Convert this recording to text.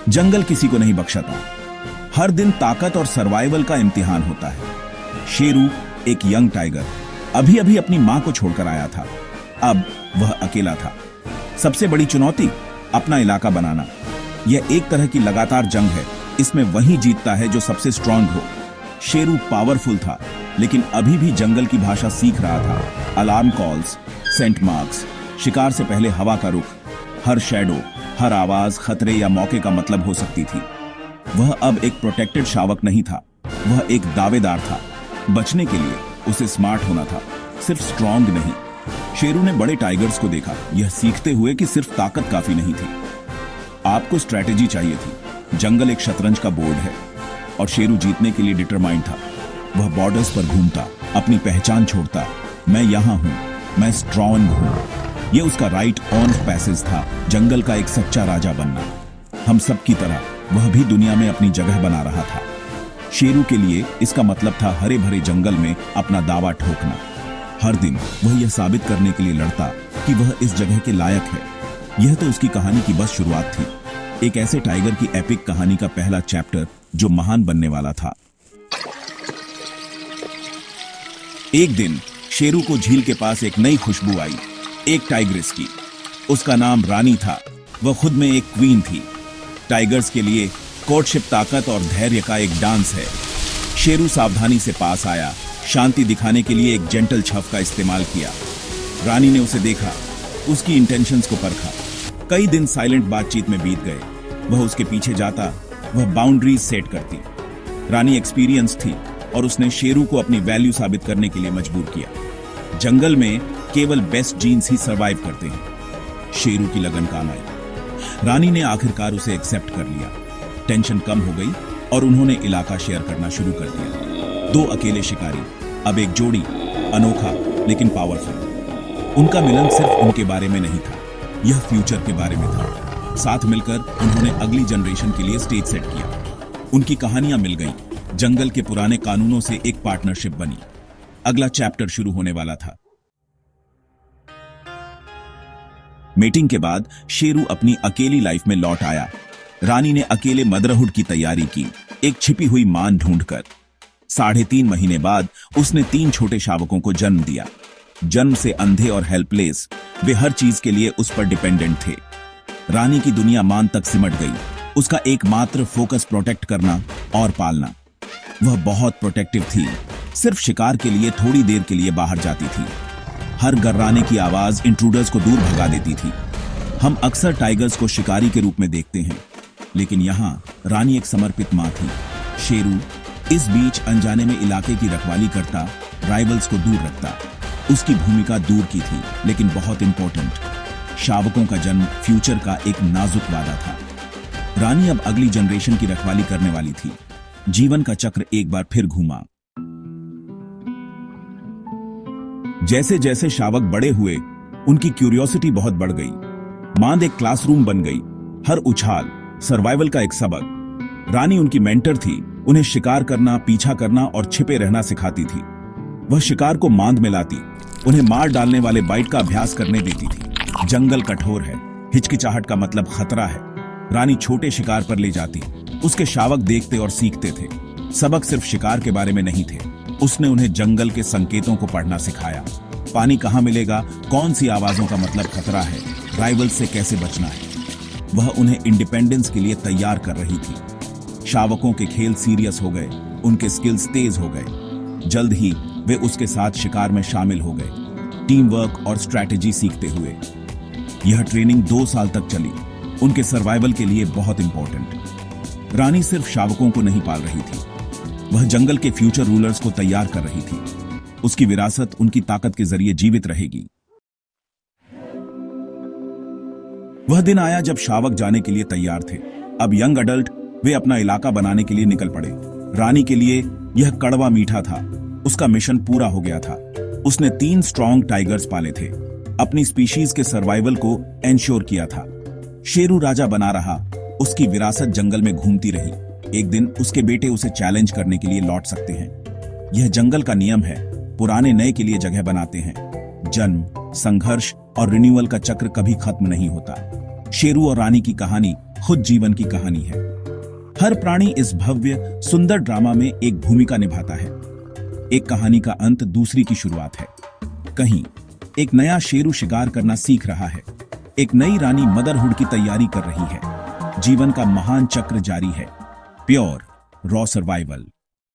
जंगल किसी को नहीं बख्शता। हर दिन ताकत और सर्वाइवल का इम्तिहान होता है। शेरू एक यंग टाइगर अभी अभी अपनी मां को छोड़कर आया था। अब वह अकेला था। सबसे बड़ी चुनौती अपना इलाका बनाना। यह एक तरह की लगातार जंग है। इसमें वही जीतता है जो सबसे स्ट्रांग हो। शेरू पावरफुल था, लेकिन अभी भी जंगल की भाषा सीख रहा था। अलार्म कॉल्स, सेंट मार्क्स, शिकार से पहले हवा का रुख, हर शैडो, हर आवाज खतरे या मौके का मतलब हो सकती थी। वह अब एक प्रोटेक्टेड शावक नहीं था, वह एक दावेदार था। बचने के लिए उसे स्मार्ट होना था, सिर्फ स्ट्रांग नहीं। शेरू ने बड़े टाइगर्स को देखा, यह सीखते हुए कि सिर्फ ताकत काफी नहीं थी, आपको स्ट्रैटेजी चाहिए थी। जंगल एक शतरंज का बोर्ड है और शेरू जीतने के लिए डिटरमाइंड था। वह बॉर्डर्स पर घूमता, अपनी पहचान छोड़ता। मैं यहां हूं, मैं स्ट्रांग हूं। यह उसका राइट ऑन पैसेज था, जंगल का एक सच्चा राजा बनना। हम सब की तरह वह भी दुनिया में अपनी जगह बना रहा था। शेरू के लिए इसका मतलब था हरे भरे जंगल में अपना दावा ठोकना। हर दिन वह यह साबित करने के लिए लड़ता कि वह इस जगह के लायक है। यह तो उसकी कहानी की बस शुरुआत थी, एक ऐसे टाइगर की एपिक कहानी का पहला चैप्टर जो महान बनने वाला था। एक दिन शेरू को झील के पास एक नई खुशबू आई, एक टाइग्रेस की। उसका नाम रानी था। वह खुद में एक क्वीन थी। टाइगर्स के लिए कोर्टशिप ताकत और धैर्य का एक डांस है। शेरू सावधानी से पास आया, शांति दिखाने के लिए एक जेंटल छफ का इस्तेमाल किया। रानी ने उसे देखा, उसकी इंटेंशंस को परखा। कई दिन साइलेंट बातचीत में बीत गए। वह उसके पीछे जाता, वह बाउंड्रीज सेट करती। रानी एक्सपीरियंस थी और उसने शेरू को अपनी वैल्यू साबित करने के लिए मजबूर किया। जंगल में केवल बेस्ट जीन्स ही सरवाइव करते हैं। शेरू की लगन काम आई। रानी ने आखिरकार उसे एक्सेप्ट कर लिया। टेंशन कम हो गई और उन्होंने इलाका शेयर करना शुरू कर दिया। दो अकेले शिकारी, अब एक जोड़ी, अनोखा लेकिन पावरफुल। उनका मिलन सिर्फ उनके बारे में नहीं था, यह फ्यूचर के बारे में था। साथ मिलकर उन्होंने अगली जनरेशन के लिए स्टेज सेट किया। उनकी कहानियां मिल गईं। जंगल के पुराने कानूनों से एक पार्टनरशिप बनी। अगला चैप्टर शुरू होने वाला था। मीटिंग के बाद शेरू अपनी अकेली लाइफ में लौट आया। रानी ने अकेले मदरहुड की तैयारी की, एक छिपी हुई मान ढूंढकर। 3.5 महीने बाद उसने 3 छोटे शावकों को जन्म दिया। जन्म से अंधे और हेल्पलेस, वे हर चीज के लिए उस पर डिपेंडेंट थे। रानी की दुनिया मान तक सिमट गई। उसका एकमात्र फोकस प्रोटेक्ट करना और पालना। वह बहुत प्रोटेक्टिव थी, सिर्फ शिकार के लिए थोड़ी देर के लिए बाहर जाती थी। हर गर्राने की आवाज इंट्रूडर्स को दूर भगा देती थी। हम अक्सर टाइगर्स को शिकारी के रूप में देखते हैं, लेकिन यहां रानी एक समर्पित मां थी। शेरू इस बीच अनजाने में इलाके की रखवाली करता, राइवल्स को दूर रखता। उसकी भूमिका दूर की थी, लेकिन बहुत इंपॉर्टेंट। शावकों का जन्म फ्यूचर का एक नाजुक वादा था। रानी अब अगली जनरेशन की रखवाली करने वाली थी। जीवन का चक्र एक बार फिर घूमा। जैसे जैसे शावक बड़े हुए, उनकी क्यूरियोसिटी बहुत बढ़ गई। मांद एक क्लासरूम बन गई। हर उछाल सर्वाइवल का एक सबक। रानी उनकी मेंटर थी, उन्हें शिकार करना, पीछा करना और छिपे रहना सिखाती थी। वह शिकार को मांद में लाती, उन्हें मार डालने वाले बाइट का अभ्यास करने देती थी। जंगल कठोर है, हिचकिचाहट का मतलब खतरा है। रानी छोटे शिकार पर ले जाती, उसके शावक देखते और सीखते थे। सबक सिर्फ शिकार के बारे में नहीं थे, उसने उन्हें जंगल के संकेतों को पढ़ना सिखाया। पानी कहां मिलेगा, कौन सी आवाजों का मतलब खतरा है, राइवल्स से कैसे बचना है। वह उन्हें इंडिपेंडेंस के लिए तैयार कर रही थी। शावकों के खेल सीरियस हो गए, उनके स्किल्स तेज हो गए। जल्द ही वे उसके साथ शिकार में शामिल हो गए, टीम वर्क और स्ट्रैटेजी सीखते हुए। यह ट्रेनिंग 2 साल तक चली, उनके सर्वाइवल के लिए बहुत इंपॉर्टेंट। रानी सिर्फ शावकों को नहीं पाल रही थी, वह जंगल के फ्यूचर रूलर्स को तैयार कर रही थी। उसकी विरासत उनकी ताकत के जरिए जीवित रहेगी। वह दिन आया जब शावक जाने के लिए तैयार थे। अब यंग अडल्ट वे अपना इलाका बनाने के लिए निकल पड़े। रानी के लिए यह कड़वा मीठा था, उसका मिशन पूरा हो गया था। उसने 3 स्ट्रॉन्ग टाइगर्स पाले थे, अपनी स्पीशीज के सर्वाइवल को एंश्योर किया था। शेरू राजा बना रहा, उसकी विरासत जंगल में घूमती रही। एक दिन उसके बेटे उसे चैलेंज करने के लिए लौट सकते हैं। यह जंगल का नियम है, पुराने नए के लिए जगह बनाते हैं। जन्म, संघर्ष और रिन्यूअल का चक्र कभी खत्म नहीं होता। शेरू और रानी की कहानी खुद जीवन की कहानी है। हर प्राणी इस भव्य सुंदर ड्रामा में एक भूमिका निभाता है। एक कहानी का अंत दूसरी की शुरुआत है। कहीं एक नया शेरू शिकार करना सीख रहा है, एक नई रानी मदरहुड की तैयारी कर रही है। जीवन का महान चक्र जारी है। Pure raw survival.